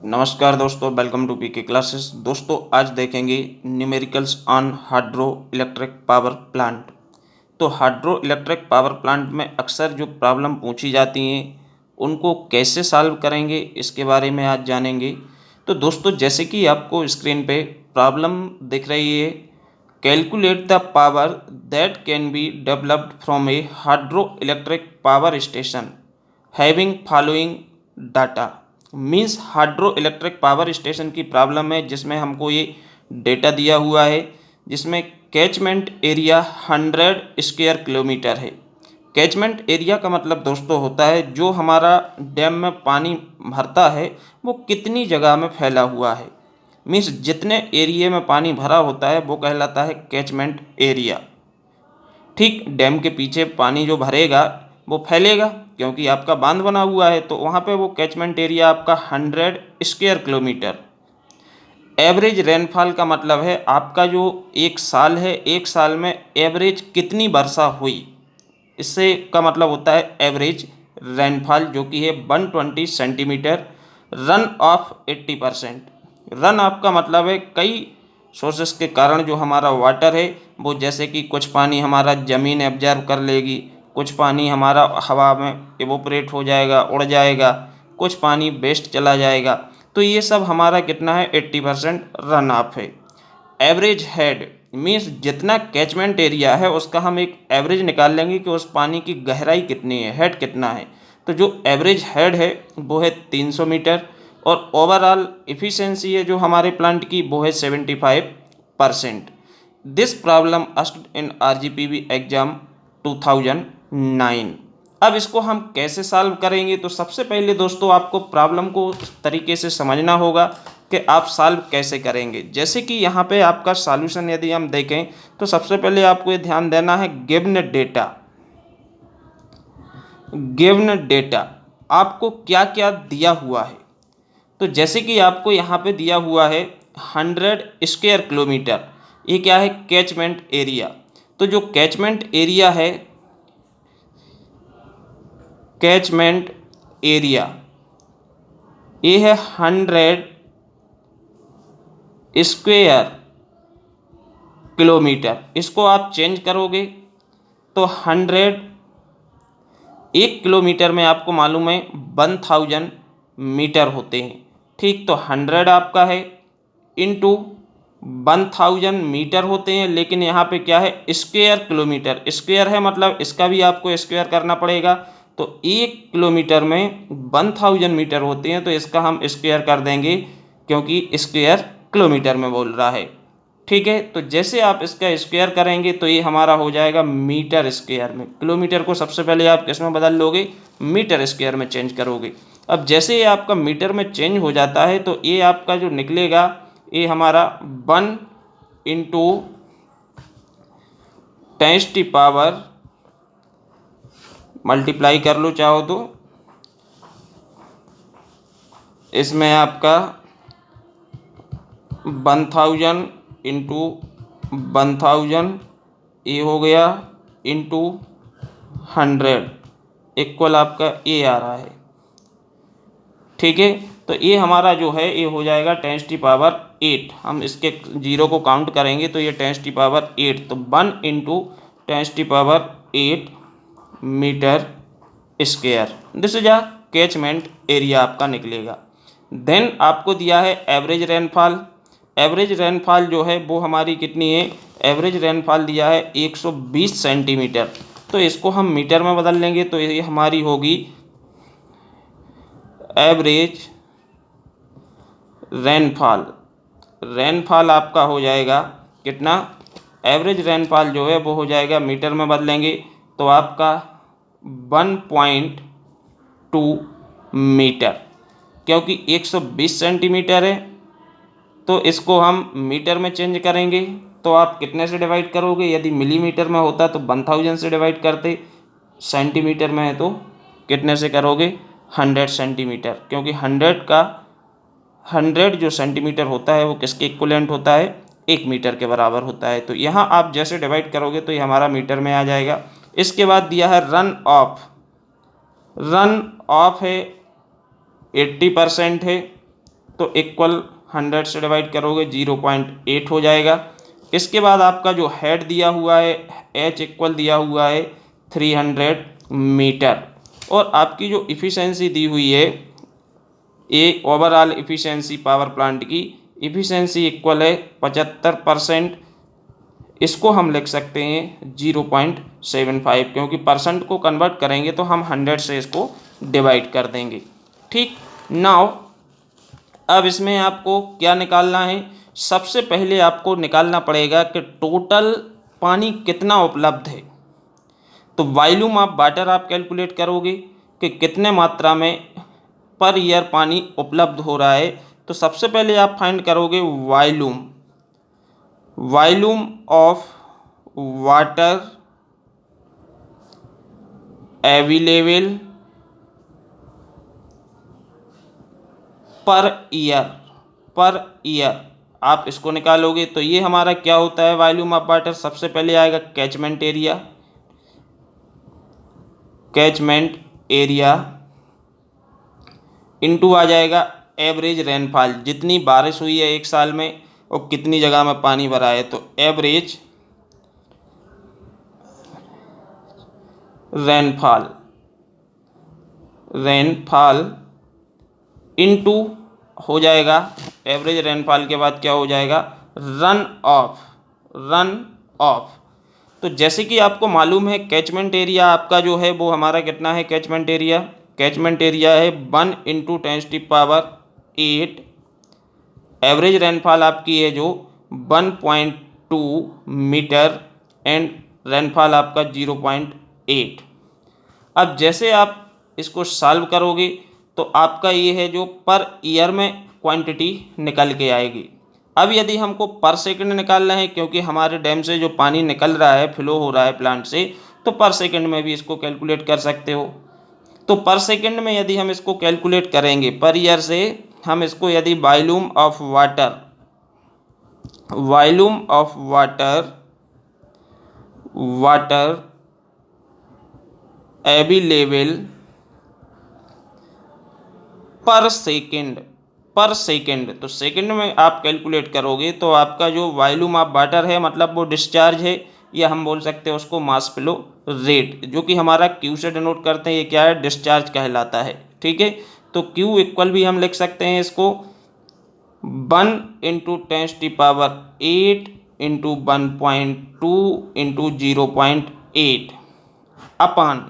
नमस्कार दोस्तों, welcome to PK classes. दोस्तों आज देखेंगे numericals on hydro electric power plant. तो हाइड्रो इलेक्ट्रिक पावर प्लांट में अक्सर जो प्रॉब्लम पूछी जाती हैं उनको कैसे सॉल्व करेंगे इसके बारे में आज जानेंगे। तो दोस्तों जैसे कि आपको स्क्रीन पे प्रॉब्लम दिख रही है, calculate the power that can be developed from A hydro electric power station having following data. Means hydro electric power station की प्रॉब्लम है जिसमें हमको ये डेटा दिया हुआ है, जिसमें कैचमेंट एरिया 100 स्क्वायर किलोमीटर है। कैचमेंट एरिया का मतलब दोस्तों होता है जो हमारा डैम में पानी भरता है वो कितनी जगह में फैला हुआ है। मीन्स जितने एरिया में पानी भरा होता है वो कहलाता है कैचमेंट एरिया। ठीक डैम के पीछे पानी जो भरेगा वो फैलेगा क्योंकि आपका बांध बना हुआ है, तो वहाँ पे वो कैचमेंट एरिया आपका 100 स्क्वायर किलोमीटर। एवरेज रेनफॉल का मतलब है आपका जो एक साल है, एक साल में एवरेज कितनी वर्षा हुई, इससे का मतलब होता है एवरेज रेनफॉल जो कि है 120 centimetre. Run of 80%। Run of का मतलब है कई सोर्सेस के कारण जो हमारा वाटर है वो, जैसे कि कुछ पानी हमारा ज़मीन एब्जर्व कर लेगी, कुछ पानी हमारा हवा में इवोपरेट हो जाएगा, उड़ जाएगा, कुछ पानी वेस्ट चला जाएगा। तो ये सब हमारा कितना है 80% रन ऑफ है। एवरेज हेड मीन्स जितना कैचमेंट एरिया है उसका हम एक एवरेज निकाल लेंगे कि उस पानी की गहराई कितनी है, हेड कितना है। तो जो एवरेज हेड है वो है 300 मीटर और ओवरऑल इफ़िशेंसी है जो हमारे प्लांट की वो है 75%। This problem asked in RGPV exam 2009। अब इसको हम कैसे सॉल्व करेंगे, तो सबसे पहले दोस्तों आपको प्रॉब्लम को इस तरीके से समझना होगा कि आप सॉल्व कैसे करेंगे। जैसे कि यहाँ पे आपका सॉल्यूशन यदि हम देखें तो सबसे पहले आपको ये ध्यान देना है गिवन डेटा। गिवन डेटा आपको क्या क्या दिया हुआ है, तो जैसे कि आपको यहाँ पे दिया हुआ है 100 स्क्वायर किलोमीटर, ये क्या है कैचमेंट एरिया। तो जो कैचमेंट एरिया है, कैचमेंट एरिया ये है 100 स्क्वायर किलोमीटर। इसको आप चेंज करोगे तो 100, 1 किलोमीटर में आपको मालूम है 1000 मीटर होते हैं। ठीक, तो 100 आपका है इंटू 1000 मीटर होते हैं, लेकिन यहाँ पे क्या है स्क्वायर किलोमीटर। स्क्वायर है मतलब इसका भी आपको स्क्वायर करना पड़ेगा। तो 1 किलोमीटर में 1000 मीटर होते हैं, तो इसका हम स्क्वायर कर देंगे क्योंकि स्क्वायर किलोमीटर में बोल रहा है। ठीक है, तो जैसे आप इसका स्क्वायर करेंगे तो ये हमारा हो जाएगा मीटर स्क्वायर में। किलोमीटर को सबसे पहले आप किस में बदल लोगे, मीटर स्क्वायर में चेंज करोगे। अब जैसे ये आपका मीटर में चेंज हो जाता है तो ये आपका जो निकलेगा ये हमारा 1 इंटू 10⁻, मल्टीप्लाई कर लो चाहो तो, इसमें आपका 1000 इंटू 1000 ये हो गया इंटू 100 इक्वल आपका ये आ रहा है। ठीक है, तो ये हमारा जो है ये हो जाएगा 10⁸। हम इसके जीरो को काउंट करेंगे तो ये 10⁸, तो 1 into 10⁸ metre square. This is a catchment area आपका निकलेगा। देन आपको दिया है एवरेज रेनफॉल। एवरेज रेनफॉल जो है वो हमारी कितनी है, एवरेज रेनफॉल दिया है 120 सेंटीमीटर। तो इसको हम मीटर में बदल लेंगे तो ये हमारी होगी एवरेज रेनफॉल। रेनफॉल आपका हो जाएगा कितना, एवरेज रेनफॉल जो है वो हो जाएगा मीटर में बदलेंगे तो आपका 1.2 मीटर, क्योंकि 120 सेंटीमीटर है तो इसको हम मीटर में चेंज करेंगे तो आप कितने से डिवाइड करोगे। यदि मिलीमीटर में होता तो 1000 से डिवाइड करते, सेंटीमीटर में है तो कितने से करोगे 100 सेंटीमीटर, क्योंकि 100 जो सेंटीमीटर होता है वो किसके इक्वलेंट होता है, 1 मीटर के बराबर होता है। तो यहाँ आप जैसे डिवाइड करोगे तो ये हमारा मीटर में आ जाएगा। इसके बाद दिया है रन ऑफ। रन ऑफ है 80% है तो इक्वल 100 से डिवाइड करोगे 0.8 हो जाएगा। इसके बाद आपका जो हेड दिया हुआ है H इक्वल दिया हुआ है 300 मीटर, और आपकी जो इफ़िशेंसी दी हुई है ए ओवरऑल इफ़िशेंसी पावर प्लांट की इफ़िशेंसी इक्वल है 75%। इसको हम लिख सकते हैं 0.75, क्योंकि परसेंट को कन्वर्ट करेंगे तो हम 100 से इसको डिवाइड कर देंगे। ठीक, नाउ अब इसमें आपको क्या निकालना है, सबसे पहले आपको निकालना पड़ेगा कि टोटल पानी कितना उपलब्ध है। तो वॉल्यूम ऑफ वाटर आप कैलकुलेट करोगे कि कितने मात्रा में पर ईयर पानी उपलब्ध हो रहा है। तो सबसे पहले आप फाइंड करोगे volume of water available per year आप इसको निकालोगे। तो ये हमारा क्या होता है, वॉल्यूम ऑफ वाटर सबसे पहले आएगा कैचमेंट एरिया इनटू आ जाएगा एवरेज रेनफॉल, जितनी बारिश हुई है एक साल में और कितनी जगह में पानी भरा है। तो एवरेज रेनफॉल इनटू हो जाएगा, एवरेज रेनफॉल के बाद क्या हो जाएगा, रन ऑफ। तो जैसे कि आपको मालूम है कैचमेंट एरिया आपका जो है वो हमारा कितना है, कैचमेंट एरिया है 1 × 10⁸। एवरेज रेनफॉल आपकी है जो 1.2 मीटर एंड रेनफॉल आपका 0.8। अब जैसे आप इसको सॉल्व करोगे तो आपका ये है जो पर ईयर में क्वांटिटी निकल के आएगी। अब यदि हमको पर सेकंड निकालना है, क्योंकि हमारे डैम से जो पानी निकल रहा है, फ्लो हो रहा है प्लांट से, तो पर सेकंड में भी इसको कैलकुलेट कर सकते हो। तो पर सेकंड में यदि हम इसको कैलकुलेट करेंगे पर ईयर से, हम इसको यदि वॉल्यूम ऑफ वाटर अवेलेबल पर सेकंड तो सेकंड में आप कैलकुलेट करोगे तो आपका जो वॉल्यूम ऑफ वाटर है, मतलब वो डिस्चार्ज है, या हम बोल सकते हैं उसको मास फ्लो रेट, जो कि हमारा क्यू से डिनोट करते हैं, ये क्या है, डिस्चार्ज कहलाता है। ठीक है, तो क्यू इक्वल भी हम लिख सकते हैं इसको 1 × 10⁸ इंटू 1.2 इंटू 0.8 अपान।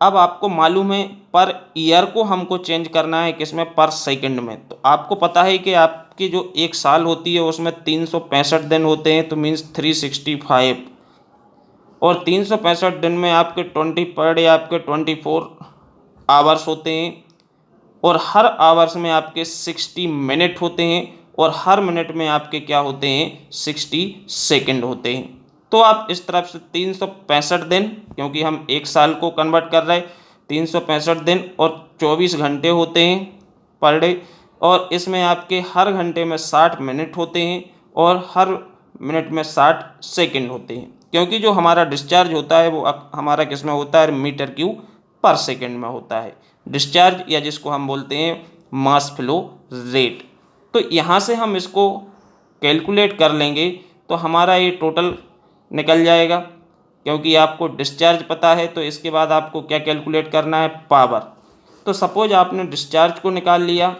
अब आपको मालूम है पर ईयर को हमको चेंज करना है किसमें, पर सेकंड में। तो आपको पता है कि आपकी जो एक साल होती है उसमें 365 दिन होते हैं, तो मीन्स 365, और 365 दिन में आपके 20 पर डे आपके 24 आवर्स होते हैं, और हर आवर्स में आपके 60 मिनट होते हैं, और हर मिनट में आपके क्या होते हैं, 60 सेकंड होते हैं। तो आप इस तरफ से 365 दिन, क्योंकि हम एक साल को कन्वर्ट कर रहे हैं, 365 दिन और 24 घंटे होते हैं पर डे, और इसमें आपके हर घंटे में 60 मिनट होते हैं और हर मिनट में 60 सेकंड होते हैं, क्योंकि जो हमारा डिस्चार्ज होता है वो हमारा किस में होता है, मीटर क्यूब पर सेकंड में होता है डिस्चार्ज, या जिसको हम बोलते हैं मास फ्लो रेट। तो यहाँ से हम इसको कैलकुलेट कर लेंगे तो हमारा ये टोटल निकल जाएगा, क्योंकि आपको डिस्चार्ज पता है। तो इसके बाद आपको क्या कैलकुलेट करना है, पावर। तो सपोज आपने डिस्चार्ज को निकाल लिया।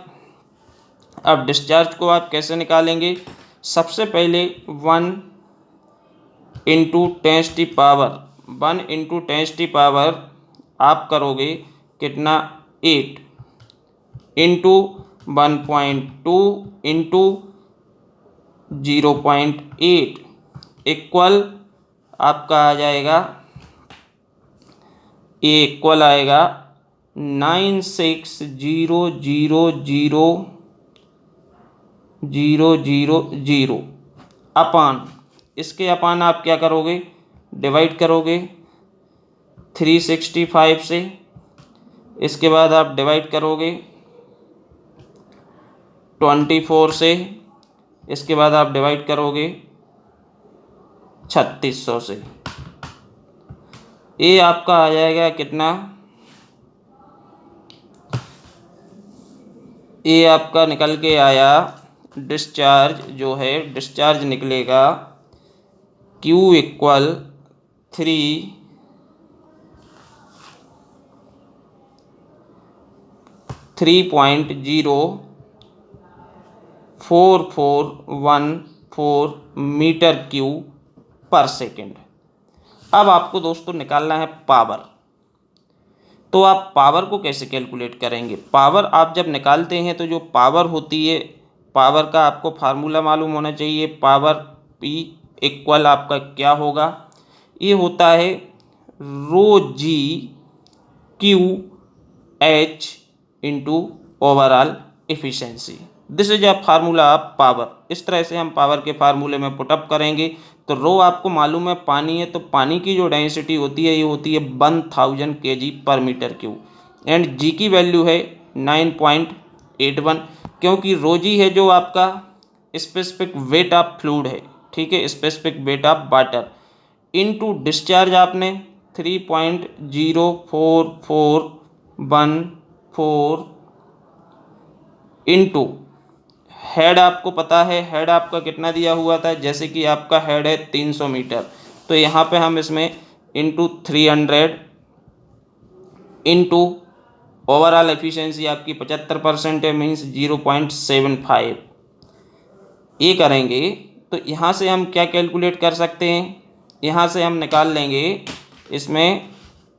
अब डिस्चार्ज को आप कैसे निकालेंगे, सबसे पहले 1 × 10⁻1 आप करोगे कितना, 8 इंटू 1.2 इंटू 0.8 इक्वल आपका आ जाएगा, ये इक्वल आएगा 96,000,000 अपान। इसके अपान आप क्या करोगे, डिवाइड करोगे 365 से। इसके बाद आप डिवाइड करोगे 24 से। इसके बाद आप डिवाइड करोगे 3600 से। ये आपका आ जाएगा कितना, ये आपका निकल के आया डिस्चार्ज, जो है डिस्चार्ज निकलेगा Q इक्वल 3.0414 मीटर क्यूब पर सेकेंड। अब आपको दोस्तों निकालना है पावर। तो आप पावर को कैसे कैलकुलेट करेंगे? पावर आप जब निकालते हैं तो जो पावर होती है, पावर का आपको फार्मूला मालूम होना चाहिए। पावर P इक्वल आपका क्या होगा? ये होता है rho g Q H into overall efficiency. This is a formula of power. इस तरह से हम पावर के फार्मूले में पुटअप करेंगे। तो रो आपको मालूम है पानी है, तो पानी की जो डेंसिटी होती है ये होती है 1000 kg पर मीटर क्यूब, एंड जी की वैल्यू है 9.81, क्योंकि रो जी है जो आपका स्पेसिफिक वेट ऑफ फ्लूइड है, ठीक है, specific weight of water, into discharge आपने 3.0414 इनटू हेड। आपको पता है हेड आपका कितना दिया हुआ था, जैसे कि आपका हेड है 300 मीटर, तो यहाँ पे हम इसमें इनटू 300 इनटू ओवरऑल एफिशिएंसी आपकी 75% है, मीन्स 0.75 ये करेंगे। तो यहाँ से हम क्या कैलकुलेट कर सकते हैं? यहाँ से हम निकाल लेंगे इसमें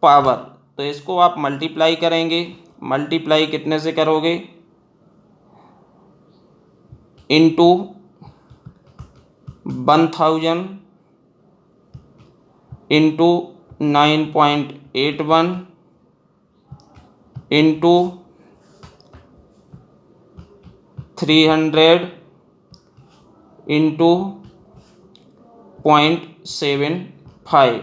पावर। तो इसको आप मल्टीप्लाई करेंगे। मल्टीप्लाई कितने से करोगे? Into 1000 into 9.81 into 300 into 0.75।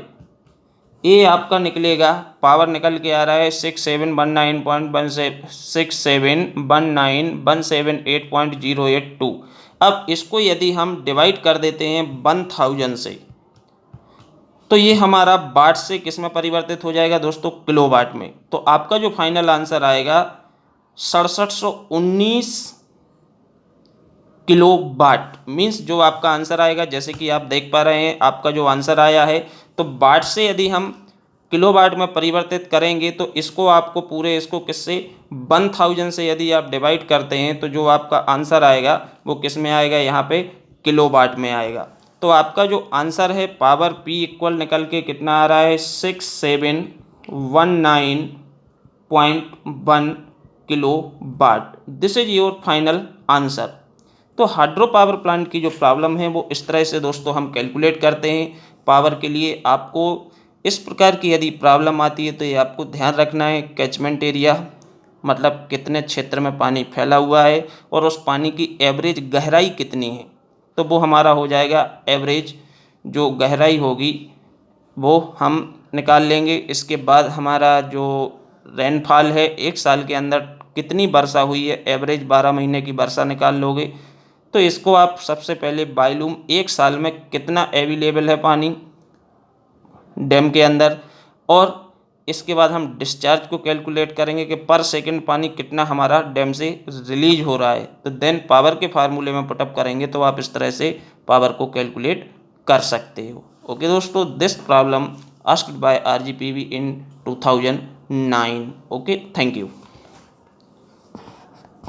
ये आपका निकलेगा, पावर निकल के आ रहा है 6719.178.082। अब इसको यदि हम डिवाइड कर देते हैं 1000 से, तो ये हमारा वाट से किस में परिवर्तित हो जाएगा दोस्तों? किलोवाट में। तो आपका जो फाइनल आंसर आएगा 6719 किलोवाट, मीन्स जो आपका आंसर आएगा, जैसे कि आप देख पा रहे हैं आपका जो आंसर आया है, तो वाट से यदि हम किलोवाट में परिवर्तित करेंगे तो इसको आपको पूरे इसको किससे 1000 से यदि आप डिवाइड करते हैं तो जो आपका आंसर आएगा वो किस में आएगा? यहाँ पे किलोवाट में आएगा। तो आपका जो आंसर है पावर P इक्वल निकल के कितना आ रहा है? 6719.1 kilowatt. This is your final answer. तो हाइड्रो पावर प्लांट की जो प्रॉब्लम है वो इस तरह से दोस्तों हम कैलकुलेट करते हैं। पावर के लिए आपको इस प्रकार की यदि प्रॉब्लम आती है तो ये आपको ध्यान रखना है, कैचमेंट एरिया मतलब कितने क्षेत्र में पानी फैला हुआ है और उस पानी की एवरेज गहराई कितनी है, तो वो हमारा हो जाएगा एवरेज जो गहराई होगी वो हम निकाल लेंगे। इसके बाद हमारा जो रेनफॉल है एक साल के अंदर कितनी वर्षा हुई है, एवरेज 12 महीने की वर्षा निकाल लोगे। तो इसको आप सबसे पहले वॉल्यूम एक साल में कितना अवेलेबल है पानी डैम के अंदर, और इसके बाद हम डिस्चार्ज को कैलकुलेट करेंगे कि पर सेकंड पानी कितना हमारा डैम से रिलीज हो रहा है। तो देन पावर के फार्मूले में पुटअप करेंगे तो आप इस तरह से पावर को कैलकुलेट कर सकते हो। ओके दोस्तों, this problem asked by RGPV in 2009। Okay, thank you.